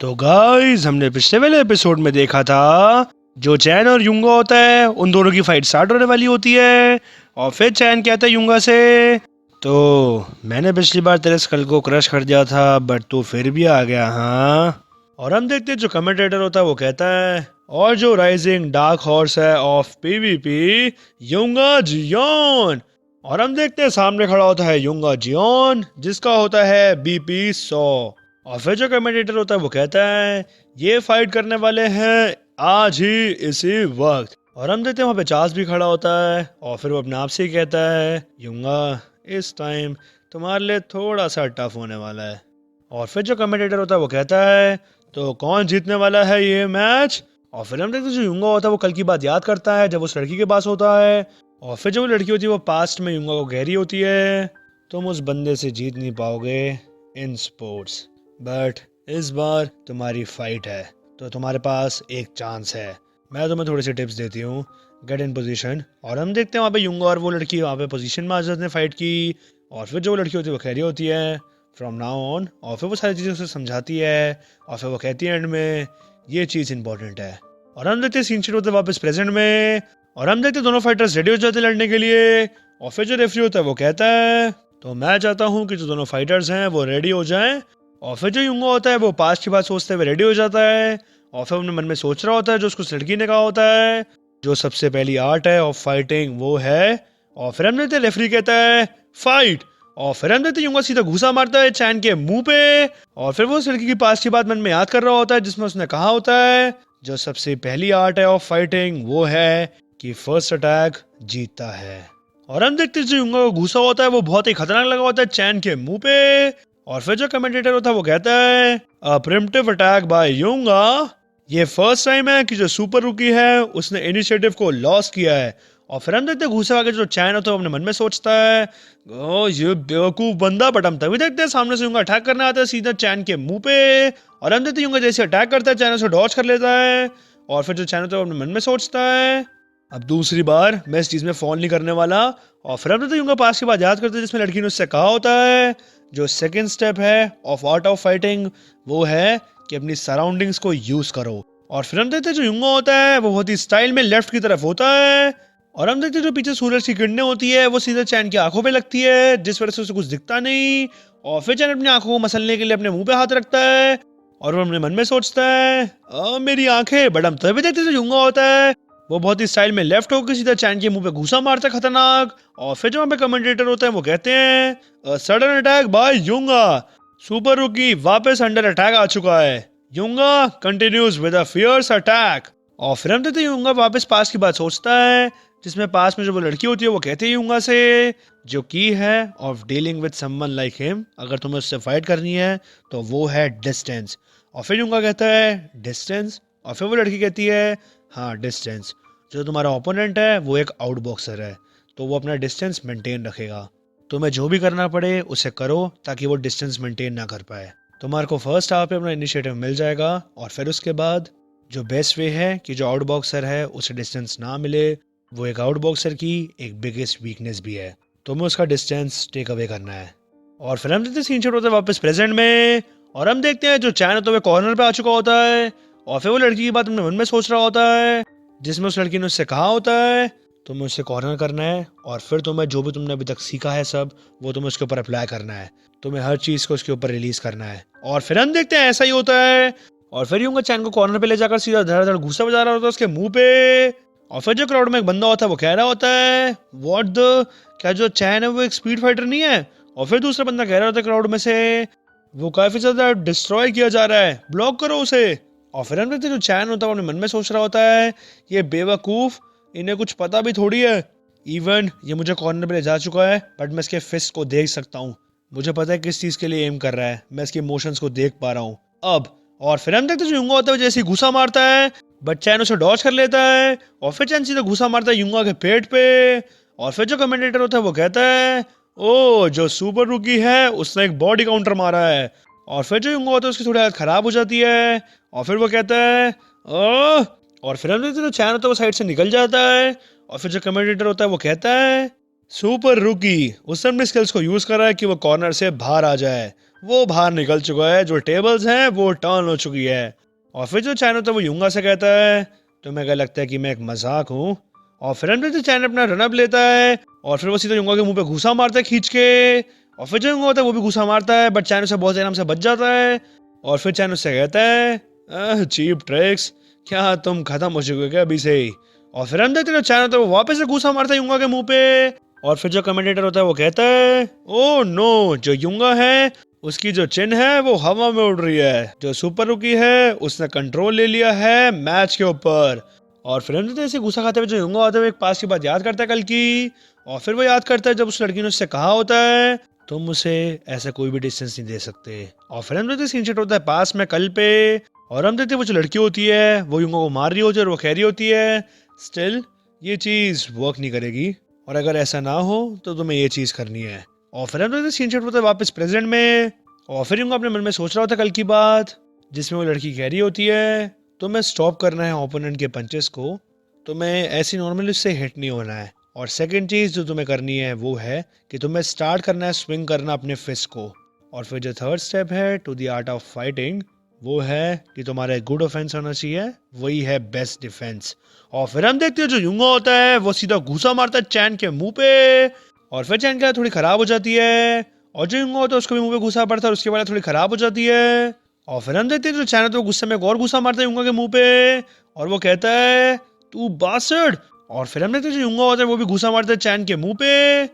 तो गाइस हमने पिछले वाले एपिसोड में देखा था जो चैन और युंगा होता है उन दोनों की फाइट स्टार्ट होने वाली होती है। और फिर चैन कहता है युंगा से, तो मैंने पिछली बार तेरे स्कल को क्रश कर दिया था बट तू फिर भी आ गया हाँ। और हम देखते हैं जो कमेंटेटर होता है वो कहता है, और जो राइजिंग डार्क हॉर्स है ऑफ पीवीपी युंगा जियोन। और हम देखते हैं सामने खड़ा होता है युंगा जियोन जिसका होता है बीपी 100। और फिर जो कमेंटेटर होता है वो कहता है ये फाइट करने वाले हैं आज ही इसी वक्त। और हम देखते हैं वहाँ पे चार्ल्स भी खड़ा होता है और फिर वो अपने आप से ही कहता है युंगा इस टाइम तुम्हारे लिए थोड़ा सा टफ होने वाला है। और फिर जो कमेंटेटर होता है वो कहता है तो कौन जीतने वाला है ये मैच। और फिर हम देखते हैं जो युंगा होता है वो कल की बात याद करता है जब उस लड़की के पास होता है। और फिर जो वो लड़की होती है वो पास्ट में युंगा को कह रही होती है तुम उस बंदे से जीत नहीं पाओगे इन स्पोर्ट्स, बट इस बार तुम्हारी फाइट है तो तुम्हारे पास एक चांस है। मैं तुम्हें थोड़ी सी टिप्स देती हूँ, गेट इन पोजीशन। और हम देखते हैं वहाँ पे युंगा और वो लड़की वहाँ पे पोजीशन में आ जाते हैं फाइट की। और फिर जो वो लड़की होती है वो कह रही होती है फ्रॉम नाउ ऑन, और फिर वो सारी चीज़ें उसे समझाती है। और फिर वो कहती है एंड में ये चीज़ इंपॉर्टेंट है। और हम देखते हैं सीन शीट होते हैं वापस प्रेजेंट में। और हम देखते हैं दोनों फाइटर्स रेडी हो जाते हैं लड़ने के लिए। और फिर जो रेफरी होता है वो कहता है तो मैं चाहता हूँ कि जो दोनों फाइटर्स हैं वो रेडी हो जाएं। और फिर जो युंगा होता है वो पास्ट की बात सोचते हुए रेडी हो जाता है। और फिर अपने मन में सोच रहा होता है जो उसको उस लड़की ने कहा होता है जो सबसे पहली आर्ट है ऑफ फाइटिंग वो है। और फिर हम देखते हैं रेफरी कहता है फाइट। और फिर हम देखते हैं युंगा सीधा घूसा मारता है चैन के मुंह पे। और फिर वो उस लड़की की पास्ट की बात मन में याद कर रहा होता है जिसमें उसने कहा होता है जो सबसे पहली आर्ट है ऑफ फाइटिंग वो है कि फर्स्ट अटैक जीतता है। और हम देखते हैं जो युंगा को घूसा होता है वो बहुत ही खतरनाक लगा होता है चैन के मुंह पे। और फिर जो कमेंटेटर होता है वो कहता है अ प्रिमिटिव अटैक बाय युंगा। ये फर्स्ट टाइम है कि जो सुपर रुकी है उसने इनिशिएटिव को लॉस किया है। और फिर हम देखते हैं घूसे आगे जो चैन होता है वो अपने मन में सोचता है ओ ये बेवकूफ बंदा, बट हम तभी देखते हैं सामने से युंगा अटैक करने आता है सीधा चैन के मुंह पे। और हम देखते हैं युंगा जैसे अटैक करता है चैन उसे डॉज कर लेता है। और फिर जो चैन होता है वो अपने मन में सोचता है अब दूसरी बार मैं इस चीज में फॉल नहीं करने वाला। और फिर हम देखते हैं युंगा पास की बात याद करते हैं जिसमें लड़की ने उससे कहा होता है जो सेकंड स्टेप है ऑफ आर्ट ऑफ फाइटिंग वो है कि अपनी सराउंडिंग्स को यूज करो। और फिर हम देखते हैं जो युंगा होता है वो बहुत ही स्टाइल में लेफ्ट की तरफ होता है। और हम देखते हैं जो पीछे सूरज की किरणें होती है वो सीधे चैन की आंखों पे लगती है जिस वजह से उसे कुछ दिखता नहीं। और फिर चैन अपनी आंखों को मसलने के लिए अपने मुंह पे हाथ रखता है। और वो अपने मन में सोचता है मेरी आंखें, बट हम तभी देखते हैं जो युंगा होता है वो बहुत ही स्टाइल में लेफ्ट होकर सीधा चैन के मुंह पे घूसा मारता है खतरनाक। और फिर जो वहाँ पे कमेंटेटर होते हैं वो कहते हैं sudden attack by Yunga, super rookie वापस अंडर अटैक आ चुका है। Yunga continues with a fierce attack. और फिर हम देखते हैं युंगा वापस पास की बात सोचता है जिसमें पास में जो वो लड़की होती है वो कहती है युंगा से जो की है of dealing with someone like him, अगर तुम्हें उससे फाइट करनी है तो वो है डिस्टेंस। और फिर युंगा कहता है डिस्टेंस। और फिर वो लड़की कहती है हाँ डिस्टेंस, जो तुम्हारा ओपोनेंट है वो एक आउट बॉक्सर है तो वो अपना डिस्टेंस मेंटेन रखेगा। तुम्हें जो भी करना पड़े उसे करो ताकि वो डिस्टेंस मेंटेन ना कर पाए। तुम्हारे को फर्स्ट हाफ पे अपना इनिशिएटिव मिल जाएगा और फिर उसके बाद जो बेस्ट वे है कि जो आउट बॉक्सर है उसे डिस्टेंस ना मिले, वो एक आउट बॉक्सर की एक बिगेस्ट वीकनेस भी है, तुम्हें उसका डिस्टेंस टेक अवे करना है। और फिर हम देखते सीन शॉट होता है वापस प्रेजेंट में। और हम देखते हैं जो चैन होता है कॉर्नर पे आ चुका होता है। और फिर वो लड़की की बात अपने मन में सोच रहा होता है जिसमें उस लड़की ने उससे कहा होता है तुम्हें उससे कॉर्नर करना है और फिर तुम्हें जो भी तुमने अभी तक सीखा है सब वो तुम्हें उसके ऊपर अप्लाई करना है, तुम्हें हर चीज को उसके ऊपर रिलीज करना है। और फिर हम देखते हैं ऐसा ही होता है। और फिर यूंगा चैन को कॉर्नर पे ले जाकर सीधा धड़ धड़ घूसा बजा रहा होता है उसके मुंह पे। और फिर जो क्राउड में एक बंदा होता है वो कह रहा होता है व्हाट द, क्या जो चैन है वो एक स्पीड फाइटर नहीं है। और फिर दूसरा बंदा कह रहा होता है क्राउड में से वो काफी ज्यादा डिस्ट्रॉय किया जा रहा है, ब्लॉक करो उसे। और फिर हम देखते हैं जो चैन होता है अपने मन में सोच रहा होता है ये बेवकूफ, इन्हें कुछ पता भी थोड़ी है, इवन ये मुझे कॉर्नर पे ले जा चुका है बट मैं इसके फिस्ट को देख सकता हूँ, मुझे पता है किस चीज के लिए एम कर रहा है, मैं इसके इमोशंस को देख पा रहा हूँ अब। और फिर हम देखते हैं जो युंगा होता है जैसे ही घुसा मारता है बट चैन उसे डॉज कर लेता है। और फिर चैन सीधा घुसा मारता है युंगा के पेट पे। और फिर जो कमेंटेटर होता है वो कहता है ओ जो सुपर रुकी है उसने एक बॉडी काउंटर मारा है। और फिर जो युंगा होता है उसकी थोड़ी हालत खराब हो जाती है। और फिर वो कहता है ओह। और फिर हम देखते हैं चैन होता है वो साइड से निकल जाता है। और फिर जो कमेंटेटर होता है वो कहता है सुपर रुकी उसने अपने स्किल्स को यूज करा है कि वो कॉर्नर से बाहर आ जाए। वो बाहर निकल चुका है, जो टेबल्स हैं वो टर्न हो चुकी है। और फिर जो चैन होता है वो यूंगा से कहता है तुम्हें क्या लगता है कि मैं एक मजाक हूँ। और फिर हम चैन अपना रनअप लेता है और फिर वो सीधा यूंगा के मुंह पे घूसा मारता है खींच के। और फिर जो यूंगा होता है वो भी घूसा मारता है, बट चैन उसे बहुत आराम से बच जाता है। और फिर चैन उससे कहता है चीप ट्रिक्स, क्या तुम खत्म हो चुके हो क्या अभी से ही। और फिर हम देखते हैं चैन होता है वो वापस से घूसा मारता है यूंगा के मुंह पे। और फिर जो कमेंटेटर होता है वो कहता है ओ नो, जो यूंगा है उसकी जो चिन है वो हवा में उड़ रही है, जो सुपर रुकी है उसने कंट्रोल ले लिया है मैच के ऊपर। और फिर हम जैसे गुस्सा खाते हुए जो यूंगा होता है वो एक पास की बात याद करता है कल की। और फिर वो याद करता है जब उस लड़की ने उससे कहा होता है तुम उसे ऐसा कोई भी डिस्टेंस नहीं दे सकते। और फिर हम देखते सीन सेट होता है पास में कल पे। और हम देखते वो जो लड़की होती है वो यूंगा को मार रही होती है और वो कह रही होती है स्टिल ये चीज वर्क नहीं करेगी, और अगर ऐसा ना हो तो तुम्हें ये चीज करनी है। और फिर हम सीन सेट होता है वापस प्रेजेंट में। और फिर यूंगा अपने मन में सोच रहा होता है कल की बात, जिसमें वो लड़की कह रही होती है तुम्हें स्टॉप करना है ओपोनेंट के पंचेस को, तुम्हें ऐसी नॉर्मली उससे हिट नहीं होना है। और सेकंड चीज जो तुम्हें करनी है वो है कि तुम्हें स्टार्ट करना है स्विंग करना अपने फिस्ट को। और फिर जो थर्ड स्टेप है to the art of fighting वो है कि तुम्हारा एक गुड ऑफेंस होना चाहिए, वही है बेस्ट डिफेंस। और फिर हम देखते हैं जो यूंगा होता है वो सीधा घूसा मारता है चैन के मुंह पे। और फिर चैन की हालत थोड़ी खराब हो जाती है और जो यूंगा होता है उसको भी मुंह पे घुसा पड़ता है और उसके बाद थोड़ी खराब हो जाती है। और फिर हम देखते हैं जो चैन होता है गुस्से में एक और घुसा मारता है यूंगा के मुंह पे और वो कहता है तू बास्टर्ड। और फिर हम देखते हैं जो यूंगा होता है वो भी घुसा मारता है चैन के मुंह पे।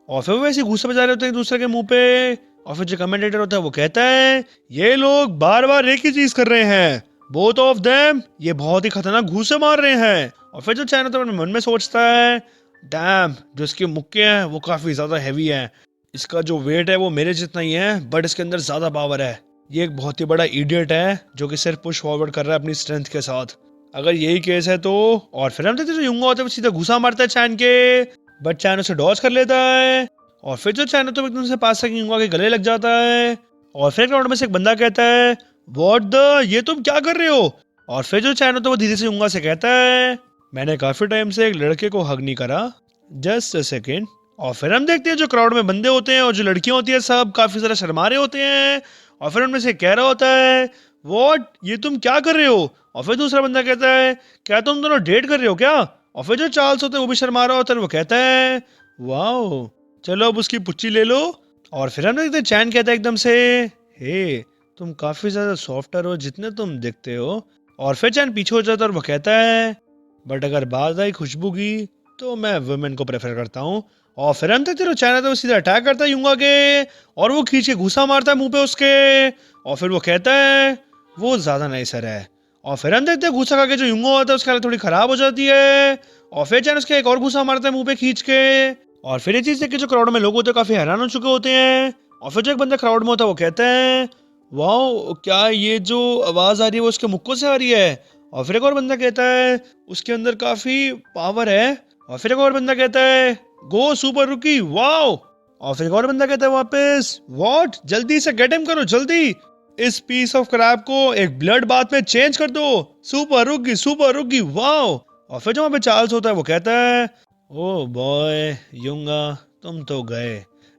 और फिर वो वैसे घुसा बजा रहे होते हैं एक दूसरे के मुंह पे। और फिर जो कमेंटेटर होता है वो कहता है ये लोग बार बार एक ही चीज कर रहे हैं, बोथ ऑफ देम ये बहुत ही खतरनाक घूसे मार रहे हैं। और फिर जो चैन होता है अपने मन में सोचता है डैम, जो इसके मुक्के हैं वो काफी ज्यादा हैवी हैं, इसका जो वेट है वो मेरे जितना ही है बट इसके अंदर ज्यादा पावर है। ये एक बहुत ही बड़ा इडियट है जो कि सिर्फ पुश फॉरवर्ड कर रहा है अपनी स्ट्रेंथ के साथ, अगर यही केस है तो। और फिर हम देखते हैं जो यूंगा होता है वो सीधा घुसा मारता है चैन के, बट चैन उसे डॉज कर लेता है। और फिर जो चैन होता है एकदम से पास से यूंगा के गले लग जाता है। और फिर ग्राउंड में से एक बंदा कहता है व्हाट द, ये तुम क्या कर रहे हो। और फिर जो चैन होता है वो धीरे से यूंगा से कहता है मैंने काफी टाइम से एक लड़के को हग नहीं करा, जस्ट अ सेकेंड। और फिर हम देखते हैं जो क्राउड में बंदे होते हैं और जो लड़कियां होती है सब काफी सारे शर्मा रहे होते हैं। और फिर उनमें से कह रहा होता है व्हाट, ये तुम क्या कर रहे हो। और फिर दूसरा बंदा कहता है क्या तुम दोनों डेट कर रहे हो क्या। और फिर जो चार्ल्स होता है वो भी शर्मा रहा होता है, वो कहता है वाओ चलो अब उसकी पुच्ची ले लो। और फिर हम देखते हैं चैन कहता है एकदम से हे तुम काफी ज्यादा सॉफ्टर हो जितने तुम दिखते हो। और फिर चैन पीछे हो जाता है और वो कहता है बट अगर बात आई खुशबू की तो मैं वुमेन को प्रेफर करता हूँ। और फिर हम देखते चाइना तो वो सीधा अटैक करता है यूंगा के और वो खींच के घुसा मारता है मुंह पे उसके। और फिर वो कहता है वो ज्यादा नाइसर है। और फिर हम देखते हैं घुसा खा के जो यूंगा होता है उसकी हालत थोड़ी खराब हो जाती है। और फिर चैन उसके एक और घुसा मारता है मुंह पे खींच के। और फिर ये चीज देख के जो क्राउड में लोग होते हैं काफी हैरान हो चुके होते हैं। और फिर जो एक बंदा क्राउड में होता है वो कहता है वाओ क्या ये जो आवाज आ रही है वो उसके मुक्कों से आ रही है। और फिर एक और बंदा कहता है उसके अंदर काफी पावर है। और फिर एक और बंदा कहता है गो सुपर रुकी वाओ। और फिर एक और बंदा कहता है वापस व्हाट, जल्दी से गेट हिम करो जल्दी, इस पीस ऑफ क्रैब को एक ब्लड बाथ में चेंज कर दो, सुपर रुकी वाओ। और फिर जो वहां पे चार्ल्स होता है वो कहता है ओ बॉय यूंगा तुम तो गए,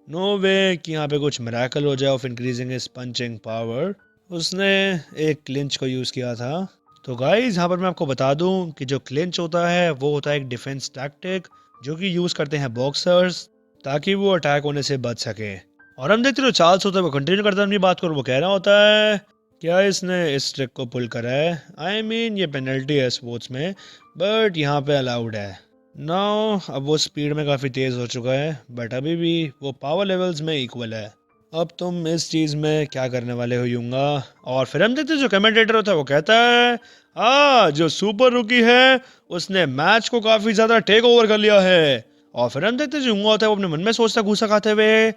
नो वे कि यहाँ पे कुछ मिरेकल हो जाए of increasing his punching power. उसने एक क्लिंच को यूज किया था। तो गाइस यहाँ पर मैं आपको बता दूं कि जो क्लिंच होता है वो होता है एक डिफेंस टैक्टिक जो कि यूज करते हैं बॉक्सर्स ताकि वो अटैक होने से बच सके। और हम देखते हैं चार्ल्स होता है वो कंटिन्यू करता है अपनी बात को, वो कह रहा होता है क्या इसने इस ट्रिक को पुल करा है, आई मीन ये पेनल्टी है स्पोर्ट्स में बट यहाँ पे अलाउड है। नाउ अब वो स्पीड में काफ़ी तेज़ हो चुका है बट अभी भी वो पावर लेवल्स में इक्वल है। अब तुम इस चीज़ में क्या करने वाले हो यूंगा। और फिर हम देखते जो कमेंटेटर होता है वो कहता है जो सुपर रुकी है उसने मैच को काफ़ी ज़्यादा टेक ओवर कर लिया है। और फिर हम देखते जो यूंगा होता है वो अपने मन में सोचता घूसा खाते हुए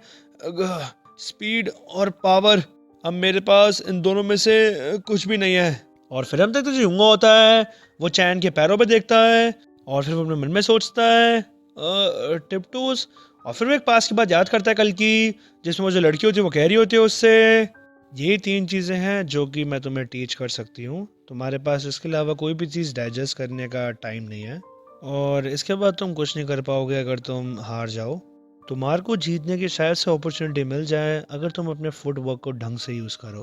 स्पीड और पावर, अब मेरे पास इन दोनों में से कुछ भी नहीं है। और फिर हम देखते जो यूंगा होता है वो चैन के पैरों पे देखता है और फिर वो अपने मन में सोचता है टिपटूस। और फिर वो एक पास की बात याद करता है कल की, जिसमें वो जो लड़की होती है वो कह रही होती है उससे ये 3 चीज़ें हैं जो कि मैं तुम्हें टीच कर सकती हूँ, तुम्हारे पास इसके अलावा कोई भी चीज़ डाइजेस्ट करने का टाइम नहीं है और इसके बाद तुम कुछ नहीं कर पाओगे अगर तुम हार जाओ। तुम्हारे को जीतने की शायद से अपॉर्चुनिटी मिल जाए अगर तुम अपने फुटवर्क को ढंग से यूज़ करो,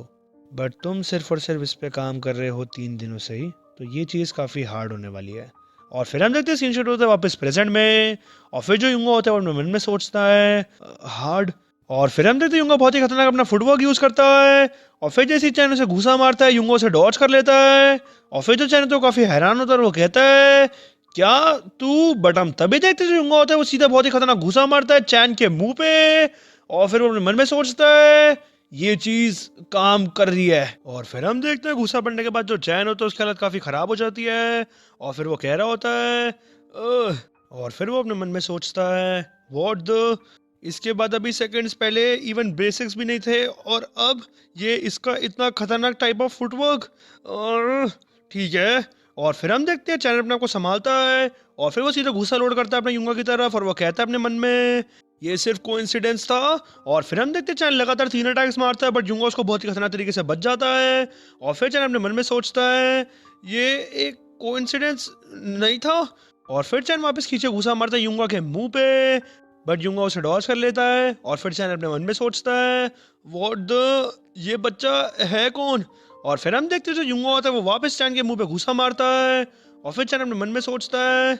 बट तुम सिर्फ और सिर्फ इस पे काम कर रहे हो 3 दिनों से ही, तो ये चीज़ काफ़ी हार्ड होने वाली है। और फिर हम देखते हैं सीन शिफ्ट होता है वापस प्रेजेंट में, और फिर जो यूंगा होता है वो अपने मन में सोचता है हार्ड। और फिर हम देखते हैं यूंगा बहुत ही खतरनाक अपना फुटवर्क यूज़ करता है, और फिर जैसे ही चैन उसे घुसा मारता है यूंगा उसे डॉज कर लेता है। और फिर जो चैन तो काफ़ी हैरान होता है और वो कहता है क्या तू, बट हम तभी देखते हैं जो यूंगा होता है वो सीधा बहुत ही खतरनाक घुसा मारता है चैन के मुंह पे। और फिर वो अपने मन में सोचता है ये चीज काम कर रही है। और फिर हम देखते हैं घुसा पड़ने के बाद जो चैन होता है उसकी हालत काफी खराब हो जाती है, और फिर वो कह रहा होता है "अह", और फिर वो अपने मन में सोचता है व्हाट द, इसके बाद अभी सेकंड्स पहले इवन बेसिक्स भी नहीं थे और अब ये इसका इतना खतरनाक टाइप ऑफ फुटवर्क। और ठीक है। और फिर हम देखते हैं चैन अपने आप को संभालता है, और फिर वो सीधा घुसा लोड करता है अपने यूंगा की तरफ, और वो कहता है अपने मन में ये सिर्फ कोइंसिडेंस था। और फिर हम देखते हैं चैन लगातार 3 अटैक्स मारता है बट यूंगा उसको बहुत ही खतरनाक तरीके से बच जाता है। और फिर चैन अपने मन में सोचता है ये एक कोइंसिडेंस नहीं था। और फिर चैन वापस खींचे घुसा मारता है यूंगा के मुंह पे, बट यूंगा उसे डॉज कर लेता है। और फिर चैन अपने मन में सोचता है व्हाट द, ये बच्चा है कौन। और फिर हम देखते हैं जो यूंगा होता है वो वापस चैन के मुंह पे घुसा मारता है। और फिर चैन अपने मन में सोचता है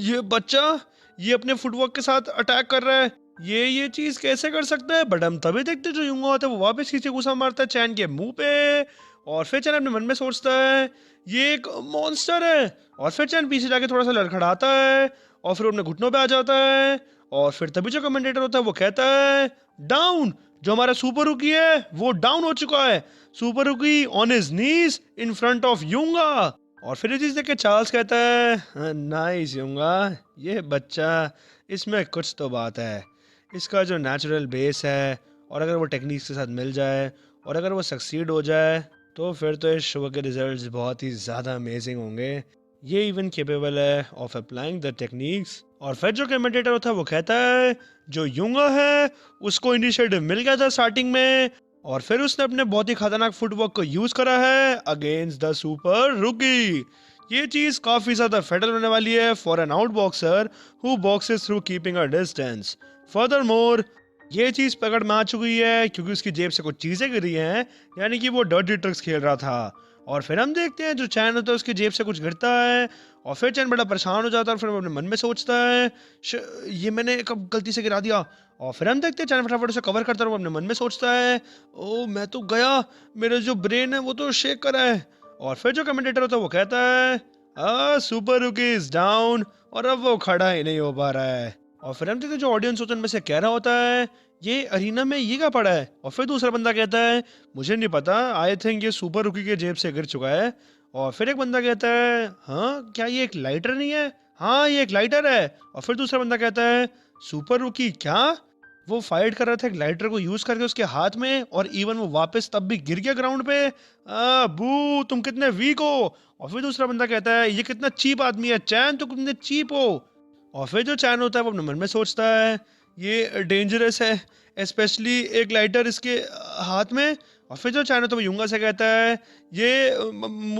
ये बच्चा ये अपने फुटवर्क के साथ अटैक कर रहा है, ये चीज कैसे कर सकता है। बट हम तभी देखते हैं जो यूंगा होता है वो वापस खींचे घुसा मारता है चैन के मुंह पे। और फिर चैन अपने मन में सोचता है ये एक मॉन्स्टर है। और फिर चैन पीछे जाके थोड़ा सा लड़खड़ाता है, और फिर वो अपने घुटनों पे आ जाता है। और फिर तभी जो कमेंटेटर होता है वो कहता है डाउन, जो हमारा सुपर रुकी है वो डाउन हो चुका है, super rookie on his knees in front of Yunga. और फिर ये चीज देख के चार्ल्स कहता है नाइस यूंगा, ये बच्चा, इसमें कुछ तो बात है, इसका जो नेचुरल बेस है और अगर वो टेक्निक्स के साथ मिल जाए और अगर वो सक्सीड हो जाए तो फिर तो इस शो के रिजल्ट्स बहुत ही ज़्यादा अमेजिंग होंगे, ये इवन केपेबल है ऑफ अप्लाइंग द टेक्निक्स। और फिर जो कमेंटेटर होता है वो कहता है जो यूंगा है उसको इनिशिएटिव मिल गया था स्टार्टिंग में, और फिर उसने अपने बहुत ही खतरनाक फुटवर्क को यूज करा है अगेंस्ट द सुपर रुकी। ये चीज काफी ज्यादा फेटल होने वाली है for an out boxer who boxes through keeping a distance. Furthermore ये चीज पकड़ में आ चुकी है क्योंकि उसकी जेब से कुछ चीजें गिरी हैं, यानी कि वो डर्टी ट्रिक्स खेल रहा था। और फिर हम देखते हैं जो चैन होता है उसकी जेब से कुछ गिरता है, और फिर चैन बड़ा परेशान हो जाता है और फिर वो अपने मन में सोचता है ये मैंने कब गलती से गिरा दिया। और फिर हम देखते हैं चैन फटाफट उसे कवर करता है और वो अपने मन में सोचता है ओ मैं तो गया, मेरा जो ब्रेन है वो तो शेक कर रहा है। और फिर जो कमेंटेटर होता है वो कहता है सुपर रुकी इज डाउन, और अब वो खड़ा ही नहीं हो पा रहा है। और फिर हम देखते हैं जो ऑडियंस होता है उनमें से कह रहा होता है ये अरीना में ये क्या पड़ा है। और फिर दूसरा बंदा कहता है मुझे नहीं पता, आई थिंक ये सुपर रुकी के जेब से गिर चुका है। और फिर एक बंदा कहता है हाँ क्या ये एक लाइटर नहीं है, हाँ ये एक लाइटर है। और फिर दूसरा बंदा कहता है सुपर रुकी क्या, वो फाइट कर रहा था एक लाइटर को यूज करके उसके हाथ में, और इवन वो वापस तब भी गिर गया ग्राउंड पे, बू तुम कितने वीक हो। और फिर दूसरा बंदा कहता है ये कितना चीप आदमी है चैन, तुम कितने चीप हो। और फिर जो चैन होता है वो अपने मन में सोचता है ये डेंजरस है, स्पेशली एक लाइटर इसके हाथ में। और फिर जो चैन होता है वो यूंगा से कहता है ये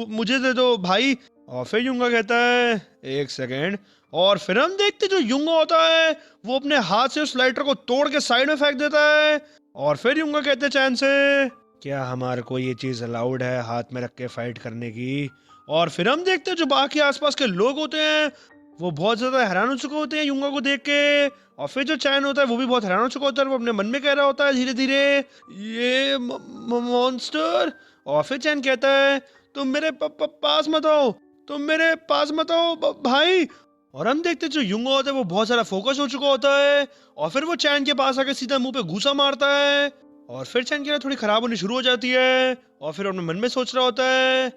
मुझे दे दो भाई। और फिर यूंगा कहता है एक सेकेंड। और फिर हम देखते जो यूंगा होता है वो अपने हाथ से उस लाइटर को तोड़ के साइड में फेंक देता है। और फिर यूंगा कहते हैं चैन से क्या हमारे को ये चीज अलाउड है हाथ में रख के फाइट करने की। और फिर हम देखते हैं जो बाकी आसपास के लोग होते हैं वो बहुत ज्यादा हैरान हो चुके होते हैं यूंगा को देख के। और फिर जो चैन होता है वो भी बहुत हैरान हो चुका होता है, वो अपने मन में कह रहा होता है धीरे धीरे ये मॉन्स्टर। और फिर चैन कहता है तुम मेरे पास मत आओ, तुम मेरे पास मत आओ भाई। और हम देखते हैं जो यूंगा होता है वो बहुत सारा फोकस हो चुका होता है, और फिर वो चैन के पास आके सीधा मुंह पे घूसा मारता है। और फिर चैन की थोड़ी खराब होनी शुरू हो जाती है, और फिर अपने मन में सोच रहा होता है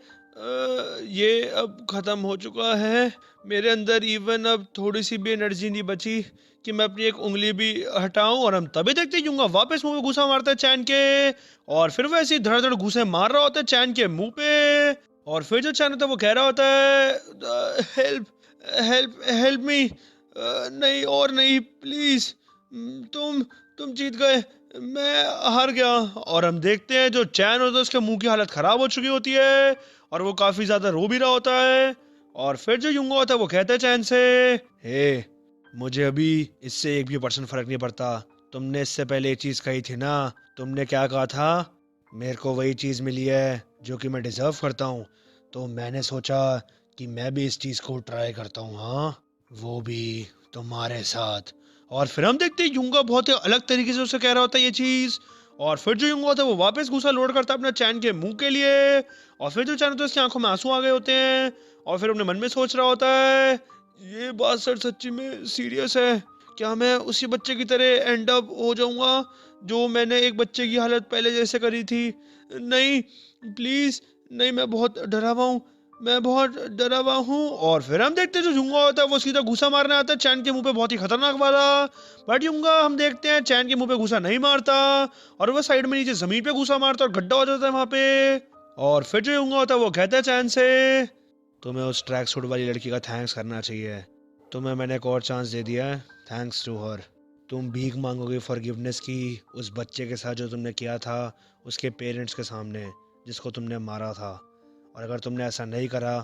ये अब खत्म हो चुका है, मेरे अंदर इवन अब थोड़ी सी भी एनर्जी नहीं बची कि मैं अपनी एक उंगली भी हटाऊं। और हम तभी देखते हैं यूंगा वापस मुंह में घुसा मारता है चैन के, और फिर वो ऐसे ही धड़ धड़ घुसे मार रहा होता है चैन के मुंह पे। और फिर जो चैन होता है वो कह रहा होता है हेल्प हेल्प हेल्प मी, नहीं और नहीं प्लीज, तुम जीत गए, मैं हार गया। और हम देखते हैं जो चैन होता है उसके मुंह की हालत खराब हो चुकी होती है और वो काफी ज्यादा रो भी रहा होता है। और फिर जो यूंगा होता है वो कहता है चैन से हे मुझे अभी इससे 1% फर्क नहीं पड़ता। तुमने इससे पहले एक चीज कही थी ना, तुमने क्या कहा था? मेरे को वही चीज मिली है जो कि मैं डिजर्व करता हूँ, तो मैंने सोचा कि मैं भी इस चीज को ट्राई करता हूँ। हाँ, वो भी तुम्हारे साथ। और फिर हम देखते हैं यूंगा बहुत ही अलग तरीके से उसे कह रहा होता है ये चीज। और फिर जो यूंगा होता है वो वापस गुस्सा लोड करता है अपना चैन के मुंह के लिए। और फिर जो चैन होता है उसकी आंखों में आंसू आ गए होते हैं। और फिर अपने मन में सोच रहा होता है, ये बात सर सच्ची में सीरियस है? क्या मैं उसी बच्चे की तरह एंड अप हो जाऊंगा जो मैंने एक बच्चे की हालत पहले जैसे करी थी? नहीं, प्लीज नहीं, मैं बहुत डरा हुआ हूँ, मैं बहुत डरा हुआ हूँ। और फिर हम देखते हैं जो यूंगा होता है वो सीधा घुसा मारने आता है चैन के मुंह पे, बहुत ही खतरनाक वाला। बट यूंगा हम देखते हैं चैन के मुंह पे घुसा नहीं मारता, और वो साइड में नीचे जमीन पे घुसा मारता और गड्ढा हो जाता है वहां पे। और फिर जो यूंगा होता है वो कहता है चैन से, तुम्हें उस ट्रैक सूट वाली लड़की का थैंक्स करना चाहिए। तुम्हें मैंने एक और चांस दे दिया है, थैंक्स टू हर। तुम भीख मांगोगे फॉरगिवनेस की उस बच्चे के साथ जो तुमने किया था उसके पेरेंट्स के सामने, जिसको तुमने मारा था। और अगर तुमने ऐसा नहीं करा,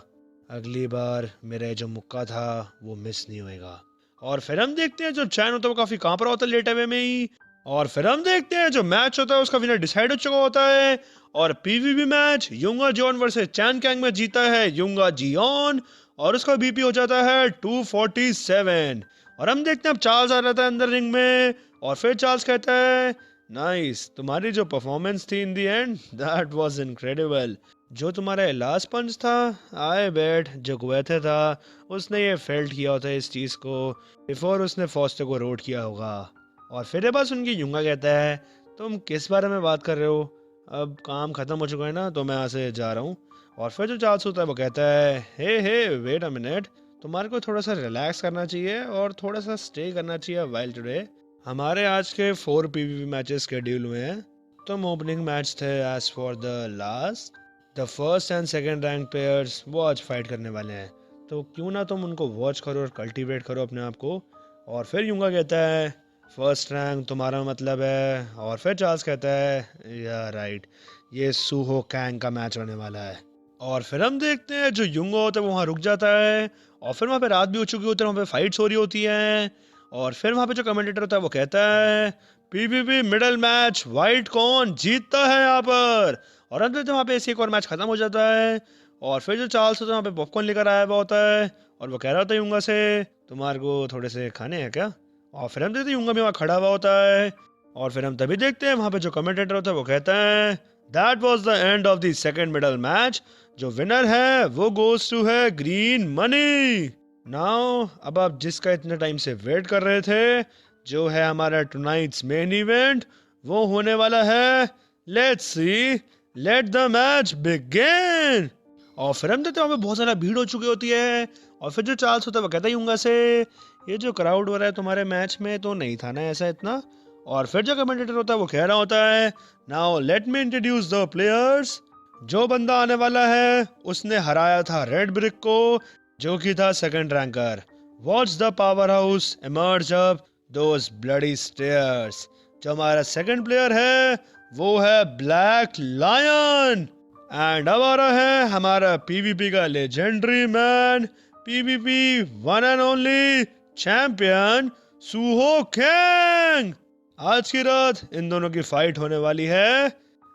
अगली बार मेरा ये जो मुक्का था वो मिस नहीं होएगा। और फिर हम देखते हैं जो चैन होता है वो काफी कांप रहा होता है लेटे हुए में ही। और फिर हम देखते हैं जो मैच होता है उसका विनर डिसाइड हो चुका होता है। और पीवीपी मैच यूंगा जियोन वर्सेस चैन कैंग में जीता है यूंगा जियोन, और उसका बीपी हो जाता है 247। और हम देखते हैं अब चार्ल्स आ जाता है अंदर रिंग में। और फिर चार्ल्स कहता है, नाइस, तुम्हारी जो परफॉर्मेंस थी in the end, that was incredible. जो तुम्हारा लास्ट पंच था, आई बेट जो गुएथे था उसने ये फेल्ट किया होता है इस चीज को बिफोर उसने फॉस्टर को रोड किया होगा। और फिर ये बात सुन के यूंगा कहता है, तुम किस बारे में बात कर रहे हो? अब काम खत्म हो चुका है ना, तो मैं यहाँ से जा रहा हूँ। और फिर जो चार्ल्स होता है वो कहता है, हे वेट अ मिनट, तुम्हारे को थोड़ा सा रिलैक्स करना चाहिए और थोड़ा सा स्टे करना चाहिए वाइल टुडे। हमारे आज के 4 पीवीपी मैचेस शेड्यूल हुए हैं। तुम ओपनिंग मैच थे as for the last, the first and second rank players वो आज फाइट करने वाले हैं, तो क्यों ना तुम उनको वॉच करो और कल्टीवेट करो अपने आप को। और फिर यूंगा कहता है, फर्स्ट रैंक तुम्हारा मतलब है? और फिर चार्ल्स कहता है, या राइट, ये सूहो कैंग का मैच होने वाला है। और फिर हम देखते हैं जो यूंगा होता है वो वहाँ रुक जाता है। और फिर वहाँ पे रात भी हो चुकी होती है, वहाँ पे फाइट्स हो रही होती हैं। और फिर वहाँ पे जो कमेंटेटर होता है वो कहता है, पीवीपी मिडल मैच, वाइट कौन जीतता है यहाँ पर। और हम देखते हैं वहाँ पे ऐसे एक और मैच खत्म हो जाता है। और फिर जो चार्ल्स होता है वहाँ पे पॉपकॉर्न लेकर आया हुआ होता है, और वो कह रहा होता है यूंगा से, तुम्हारे को थोड़े से खाने हैं क्या? और फिर हम देखते हैं यूंगा भी वहाँ खड़ा हुआ होता है। और फिर हम तभी देखते हैं वहाँ पे जो कमेंटेटर होता है वो कहता है, that was the end of the second middle match, जो विनर है वो गोज टू है ग्रीन मनी। नाउ अब आप जिसका इतने टाइम से वेट कर रहे थे, जो है हमारा टुनाइट्स मेन इवेंट, वो होने वाला है। Let's see, let the match begin. और फिर हम देखते हैं वहाँ पे बहुत ज़्यादा भीड़ हो चुकी होती है। और फिर जो चार्ल्स होता है वो कहता है यूंगा से, ये जो क्राउड हो रहा है तुम्हारे मैच में तो नहीं था ना ऐसा इतना। और फिर जो कमेंटेटर होता है वो कह रहा होता है, now let me introduce the players. जो बंदा आने वाला है उसने हराया था रेड ब्रिक को, जो कि था second ranker. Watch the power house emerge up those bloody stairs. जो हमारा सेकंड प्लेयर है वो है ब्लैक लायन। एंड अब आ रहा है हमारा पीवीपी का legendary man, PVP one and only champion Suho Kang. आज की रात इन दोनों की फाइट होने वाली है।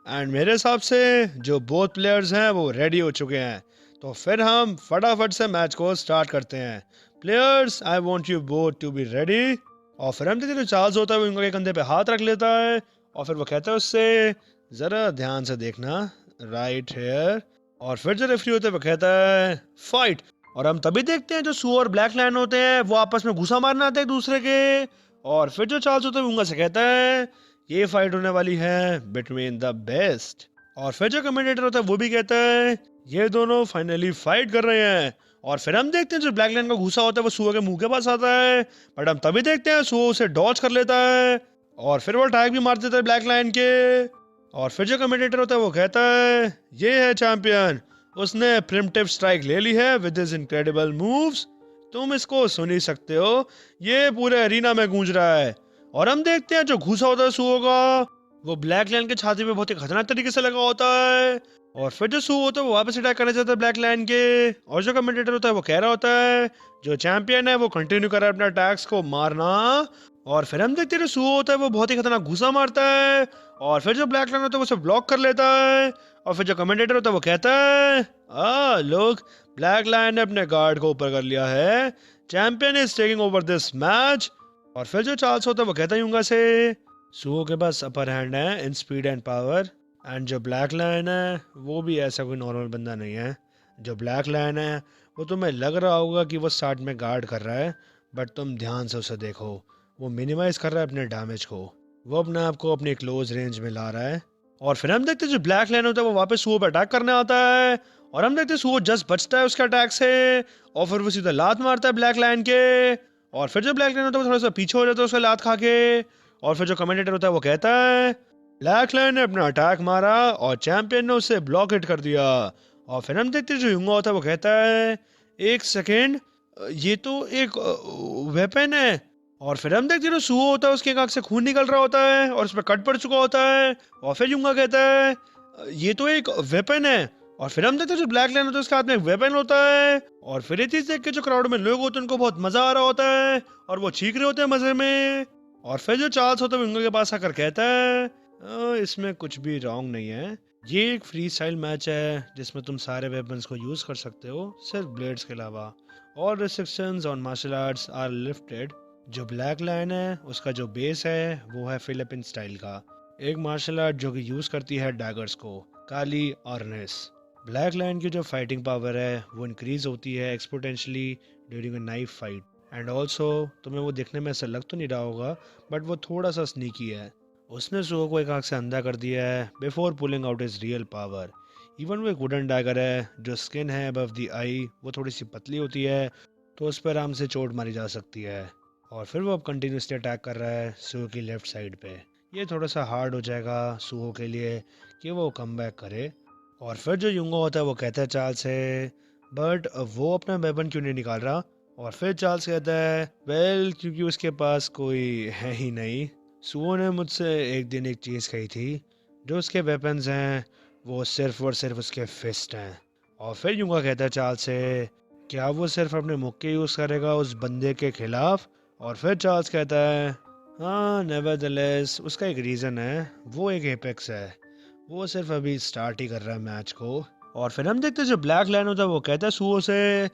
एंड मेरे हिसाब से जो बोथ प्लेयर्स हैं वो रेडी हो चुके हैं, तो फिर हम फटाफट से मैच को स्टार्ट करते हैं। Players, I want you both to be ready. और फिर हम देखते हैं चार्ल्स होता है वो इनके कंधे पे हाथ रख लेता है। और फिर वो कहता है उससे, जरा ध्यान से देखना, राइट हेयर। और फिर जो रेफरी होता है वो कहता है, फाइट। और हम तभी देखते हैं जो सू और ब्लैक लायन होते हैं वो आपस में घुसा मारना आते हैं एक दूसरे के। और फिर जो चार्ल्स होता है उंगा से कहता है, ये फाइट होने वाली है बिटवीन द बेस्ट। और फिर जो कमेंटेटर होता है वो भी कहता है, ये दोनों फाइनली फाइट कर रहे हैं। और फिर हम देखते हैं जो ब्लैक लायन का घुसा होता है वो सुअर के मुंह के पास आता है, बट हम तभी देखते हैं सुअर उसे डॉज कर लेता है। और फिर वो टैग भी मार देता है ब्लैक लायन के। और फिर जो कमेंटेटर होता है वो कहता है, ये है चैंपियन, उसने प्रिमिटिव स्ट्राइक ले ली है विद हिज इनक्रेडिबल मूव्स। तुम इसको सुन ही सकते हो, ये पूरे एरिना में गूंज रहा है। और हम देखते हैं जो घुसा होता है सुओ का वो ब्लैक लायन के छाती पे बहुत ही खतरनाक तरीके से लगा होता है। और फिर जो सू होता है वो वापस अटैक करना चाहता है ब्लैक लायन के। और जो कमेंटेटर होता है वो कह रहा होता है जो चैंपियन है वो कंटिन्यू कर रहा है अपने अटैक्स को मारना। और फिर हम देखते हैं जो सू होता है वो बहुत ही खतरनाक घुसा मारता है। और फिर जो ब्लैक लायन होता है वो उसे ब्लॉक कर लेता है। और फिर जो कमेंटेटर होता है वो कहता है लोग, ब्लैक लायन ने अपने गार्ड को ऊपर कर लिया है, champion is taking over this match. और फिर जो चार्ल्स होता है वो कहता है यूंगा से सुओ के पास अपर हैंड है in speed and power. And जो ब्लैक लायन है वो भी ऐसा कोई नॉर्मल बंदा नहीं है। जो ब्लैक लायन है वो तुम्हें लग रहा होगा कि वो स्टार्ट में गार्ड कर रहा है, बट तुम ध्यान से उसे देखो, वो मिनिमाइज कर रहा है अपने डैमेज को। वो अपने आप को अपनी क्लोज रेंज में ला रहा है। और फिर हम देखते हैं जो ब्लैक लायन होता है वो वापस सुओ पर अटैक करने आता है। और हम देखते हैं सुओ जस्ट बचता है उसके अटैक से। और फिर वो सीधा लात मारता है ब्लैक लायन के। और फिर जो ब्लैक लायन होता है वो थोड़ा सा पीछे हो जाता है उसका लात खा के। और फिर जो कमेंटेटर होता है वो कहता है ब्लैक लायन ने अपना अटैक मारा और चैंपियन ने उसे ब्लॉक हिट कर दिया। और फिर हम देखते हैं जो यूंगा होता है वो कहता है एक सेकेंड, ये तो एक वेपन है। और फिर हम देखते हैं जो सुओ होता है उसके आंख से खून निकल रहा होता है और उस पर कट पड़ चुका होता है। और फिर यूंगा कहता है ये तो एक वेपन है। और फिर हम देखते हैं जो ब्लैक लायन होता है उसके हाथ में एक वेपन होता है। और फिर ये चीज देख के जो क्राउड में लोग होते हैं उनको बहुत मजा आ रहा होता है और वो चीख रहे होते हैं मजे में। और फिर जो चार्ल्स होता है यूंगा के पास आकर कहता है इसमें कुछ भी रॉन्ग नहीं है, ये एक फ्री स्टाइल मैच है जिसमें तुम सारे वेपन्स को यूज कर सकते हो सिर्फ ब्लेड्स के अलावा। All restrictions on martial arts are lifted. जो ब्लैक लायन है उसका जो बेस है वो है फिलिपिन स्टाइल का, एक मार्शल आर्ट जो कि यूज करती है डैगर्स को, काली आर्नेस। ब्लैक लायन की जो फाइटिंग पावर है वो इंक्रीज होती है exponentially during a knife fight. And also तुम्हें वो दिखने में ऐसा लग तो नहीं रहा होगा बट वो थोड़ा सा स्नीकी है। उसने सुओ को एक आंख से अंधा कर दिया है before pulling out his real power. Even वो एक वुडन डैगर है, जो स्किन है अबव द आई वो थोड़ी सी पतली होती है तो उस पर आराम से चोट मारी जा सकती है। और फिर वो अब कंटिन्यूसली अटैक कर रहा है सुओ की लेफ्ट साइड पे। ये थोड़ा सा हार्ड हो जाएगा सुओ के लिए कि वो कम बैक करे। और फिर जो यूंगा होता है वो कहता है चार्ल्स से बट वो अपना वेपन क्यों नहीं निकाल रहा। और फिर चार्ल्स कहता है वेल क्योंकि उसके पास कोई है ही नहीं। सुओ ने मुझसे एक दिन एक चीज़ कही थी, जो उसके वेपन्स हैं वो सिर्फ और सिर्फ उसके फिस्ट हैं। और फिर यूंगा कहता है चार्ल्स से क्या वो सिर्फ अपने मुक्के यूज़ करेगा उस बंदे के खिलाफ। और फिर चार्ल्स कहता है हाँ नेवरदलेस उसका एक रीज़न है, वो एक एपेक्स है, वो सिर्फ अभी स्टार्ट ही कर रहा है मैच को। और फिर हम देखते हैं जो ब्लैक लायन होता है वो कहता है सुओ से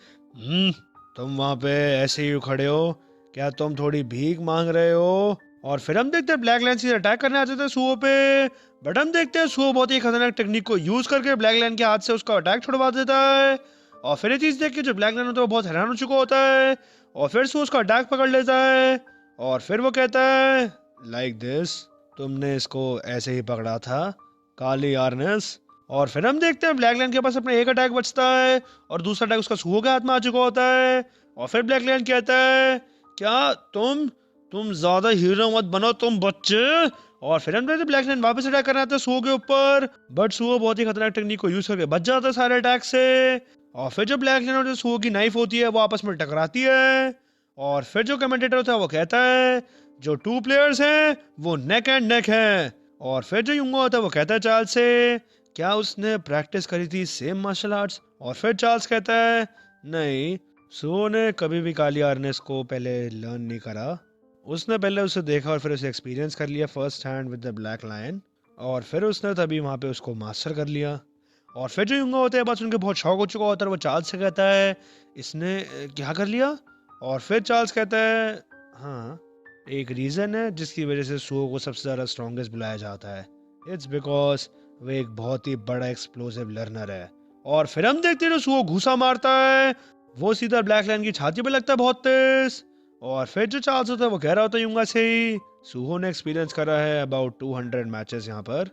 तुम वहाँ पे ऐसे ही खड़े हो, क्या तुम थोड़ी भीख मांग रहे हो। और फिर हम देखते हैं ब्लैक लायन से अटैक करने आते थे सुओ पे, बट हम देखते हैं सुओ बहुत ही खतरनाक टेक्निक को यूज करके ब्लैक लायन के हाथ से उसका अटैक छुड़वा देता है। और फिर ये चीज देख के जो ब्लैक लायन होता है वो बहुत हैरान हो चुका होता है। और फिर सुओ उसका अटैक पकड़ लेता है। और फिर वो कहता है लाइक दिस, तुमने इसको ऐसे ही पकड़ा था काली आर्नेस। और फिर हम देखते हैं ब्लैक लायन के पास अपना एक अटैक बचता है और दूसरा अटैक उसका सुओ के हाथ में आ चुका होता है। और फिर ब्लैक लायन कहता है क्या तुम ज्यादा हीरो मत बनो तुम बच्चे। और फिर हम ब्लैक लायन वापस अटैक करना था सुओ के ऊपर, बट सुओ बहुत ही खतरनाक टेक्निक को यूज करके बच जाता है सारे अटैक से। और फिर जो ब्लैक लायन और जो सुओ की नाइफ होती है वो आपस में टकराती है। और फिर जो कमेंटेटर होता है वो कहता है जो टू प्लेयर्स हैं वो नेक एंड नेक हैं। और फिर जो यूंगा होता है वो कहता है चार्ल्स से क्या उसने प्रैक्टिस करी थी सेम मार्शल आर्ट्स। और फिर चार्ल्स कहता है नहीं, सुओ ने कभी भी काली आर्नेस को पहले लर्न नहीं करा, उसने पहले उसे देखा और फिर उसे एक्सपीरियंस कर लिया first hand with the black lion, और फिर उसने तभी वहाँ पे उसको मास्टर कर लिया। और फिर जो यूंगा होते हैं बस उनके बहुत शौक हो चुका होता है, वो चार्ल्स से कहता है इसने क्या कर लिया। और फिर चार्ल्स कहता है हाँ एक रीज़न है जिसकी वजह से सुओ को सबसे ज़्यादा स्ट्रॉन्गेस्ट बुलाया जाता है, इट्स बिकॉज वो एक बहुत ही बड़ा एक्सप्लोसिव लर्नर है। और फिर हम देखते हैं सुओ घुसा मारता है, वो सीधा ब्लैक लायन की छाती पे लगता है बहुत तेज। और फिर जो चार्ल्स होता है वो कह रहा होता है यूंगा से ही सुहो ने एक्सपीरियंस करा है अबाउट 200 मैचेस यहाँ पर,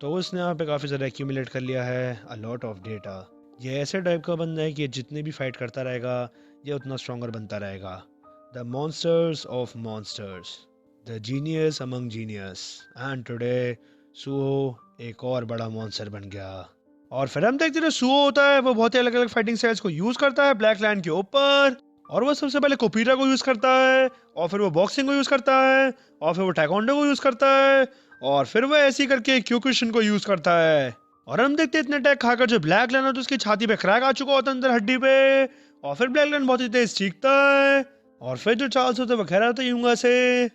तो उसने यहाँ पे काफ़ी ज़्यादा एक्यूमुलेट कर लिया है अ लॉट ऑफ डेटा। ये ऐसे टाइप का बंदा है कि जितने भी फाइट करता रहेगा ये उतना स्ट्रॉन्गर बनता रहेगा। The monsters of monsters, the genius among genius, and today Suho एक और बड़ा मॉन्स्टर बन गया। और फिर हम देखते हैं सुओ होता है वो बहुत ही अलग अलग फाइटिंग स्टाइल्स को यूज करता है ब्लैक लायन के ऊपर। और वो सबसे पहले कोपीरा को यूज करता है, और फिर वो बॉक्सिंग को यूज करता है, और फिर वो टाइकोंडो को यूज करता है, और फिर वो ऐसे ही करके क्यूक्वेशन को यूज करता है। और हम देखते हैं इतने अटैक खाकर जो ब्लैक लाइन होता है उसकी छाती पे क्रैक आ चुका होता है अंदर हड्डी पे। और फिर ब्लैक लाइन बहुत ही तेज चीखता है। और फिर जो चार्ल्स होता है वो कह रहा था यूंगा से,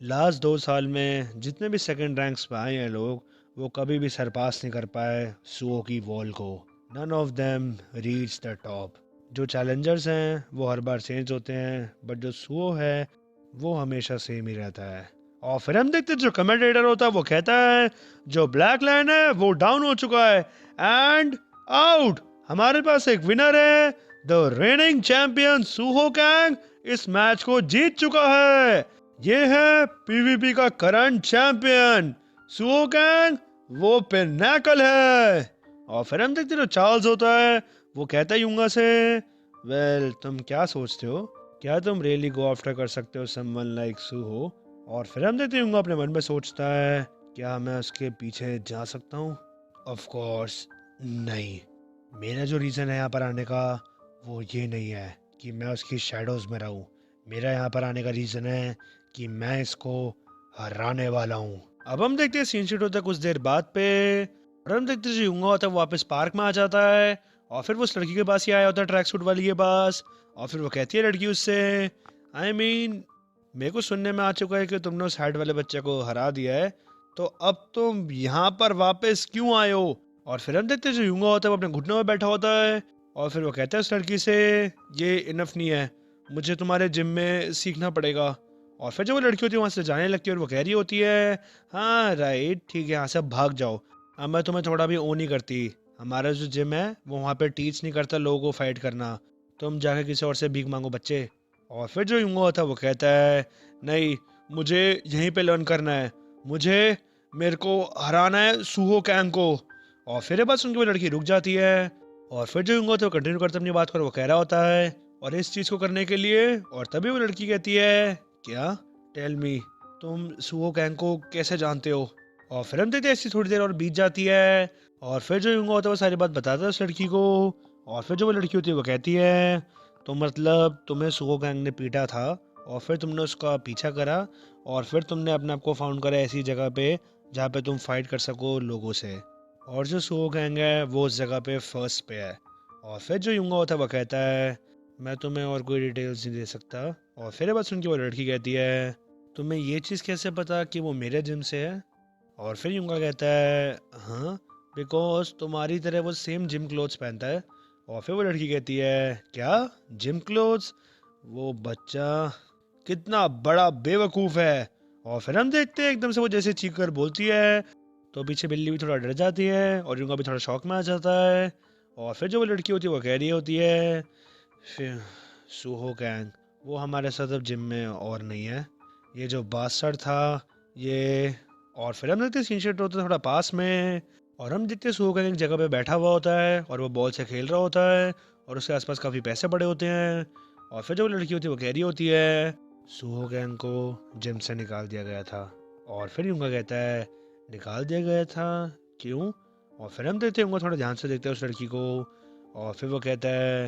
लास्ट 2 साल में जितने भी सेकंड रैंक्स पे आए हैं लोग, वो कभी भी सरपास नहीं कर पाए सुओ की वॉल को। None of them reach the top. जो चैलेंजर्स हैं वो हर बार चेंज होते हैं, बट जो सुओ है वो हमेशा सेम ही रहता है। और फिर हम देखते हैं जो कमेंटेटर होता है वो कहता है जो ब्लैक लाइन है वो डाउन हो चुका है एंड आउट। हमारे पास एक विनर है, द रेनिंग चैंपियन सुहो कैंग इस मैच को जीत चुका है। ये है पीवीपी का करंट चैंपियन सुहो कैंग, वो पिनैकल है। और फिर हम देखते हैं जो चार्ल्स होता है वो कहता है यूंगा से, वेल तुम क्या सोचते हो, क्या तुम रियली गो आफ्टर कर सकते हो समवन लाइक सुहो? और फिर हम देखते हैं अपने मन में सोचता है, क्या मैं उसके पीछे जा सकता हूँ? ऑफ कोर्स नहीं। मेरा जो रीज़न है यहाँ पर आने का वो ये नहीं है कि मैं उसकी शैडोज में रहूँ। मेरा यहाँ पर आने का रीज़न है कि मैं इसको हराने वाला हूँ। अब हम देखते हैं सीन शीट होता है कुछ देर बाद पे। और हम देखते हैं जो यूंगा होता है वो वापस पार्क में आ जाता है। और फिर वो उस लड़की के पास ही आया होता है, ट्रैक सूट वाली के पास। और फिर वो कहती है लड़की उससे, आई मीन मेरे को सुनने में आ चुका है कि तुमने उस हाइट वाले बच्चे को हरा दिया है, तो अब तुम यहाँ पर वापस क्यों आए हो? और फिर हम देखते हैं जो यूंगा होता है वो अपने घुटनों में बैठा होता है। और फिर वो कहता है उस लड़की से, ये इनफ नहीं है, मुझे तुम्हारे जिम में सीखना पड़ेगा। और फिर जब वो लड़की होती है वहाँ से जाने लगती है और वो कह रही होती है, हाँ राइट ठीक है, यहाँ से भाग जाओ, अब मैं तुम्हें थोड़ा भी ओ नहीं करती। हमारा जो जिम है वो वहाँ पे टीच नहीं करता लोगों को फाइट करना, तुम जाके किसी और से भीख मांगो बच्चे। और फिर जो यूंगा होता है वो कहता है, नहीं मुझे यहीं पे लर्न करना है, मेरे को हराना है सुहो कैंग को। और फिर ये बात सुन के वो लड़की रुक जाती है। और फिर जो यूंगा होता है वो कंटिन्यू करता अपनी बात कर, वो कह रहा होता है, और इस चीज़ को करने के लिए, और तभी वो लड़की कहती है, क्या, टेल मी, तुम सुहो कैंग को कैसे जानते हो? और फिर हम देखते हैं ऐसी थोड़ी देर और बीत जाती है। और फिर जो यूंगा होता है वो सारी बात बताता है उस लड़की को। और फिर जो वो लड़की होती है वो कहती है, तो मतलब तुम्हें सुहो गैंग ने पीटा था और फिर तुमने उसका पीछा करा और फिर तुमने अपने आप को फाउंड करा ऐसी जगह पे जहाँ पे तुम फाइट कर सको लोगों से, और जो सुहो गैंग है वो उस जगह पे फर्स्ट पे है। और फिर जो यूंगा होता है वो कहता है, मैं तुम्हें और कोई डिटेल्स नहीं दे सकता। और फिर बात सुन के वो लड़की कहती है, तुम्हें ये चीज़ कैसे पता कि वो मेरे जिम से है? और फिर यूंगा कहता है, हाँ बिकॉज तुम्हारी तरह वो सेम जिम क्लोथ्स पहनता है। और फिर वो लड़की कहती है, क्या जिम क्लोथ्स? वो बच्चा कितना बड़ा बेवकूफ़ है। और फिर हम देखते हैं एकदम से वो जैसे चीख कर बोलती है तो पीछे बिल्ली भी थोड़ा डर जाती है और यूंगा भी थोड़ा शौक में आ जाता है। और फिर जो वो लड़की होती है वो कह रही होती है, फिर सुहो गैंग वो हमारे साथ अब जिम में और नहीं है, ये जो बास्टर्ड था ये। और फिर हम देखते सीन शेट होता है थोड़ा पास में। और हम देखते सुहो गैंग एक जगह पे बैठा हुआ होता है और वो बॉल से खेल रहा होता है और उसके आसपास काफ़ी पैसे पड़े होते हैं। और फिर जो लड़की होती है वो कह रही होती है, सुहो गैंग को जिम से निकाल दिया गया था। और फिर यूंगा कहता है, निकाल दिया गया था, क्यों? और फिर हम देखते हैं थोड़ा ध्यान से देखते हैं उस लड़की को। और फिर वो कहता है,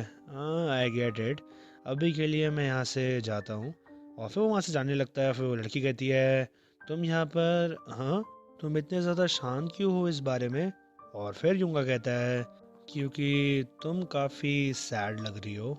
आई गेट इट, अभी के लिए मैं यहाँ से जाता हूँ। और फिर वो वहाँ से जाने लगता है। फिर वो लड़की कहती है, तुम यहाँ पर, हाँ तुम इतने ज़्यादा शांत क्यों हो इस बारे में? और फिर यूंगा कहता है, क्योंकि तुम काफ़ी सैड लग रही हो।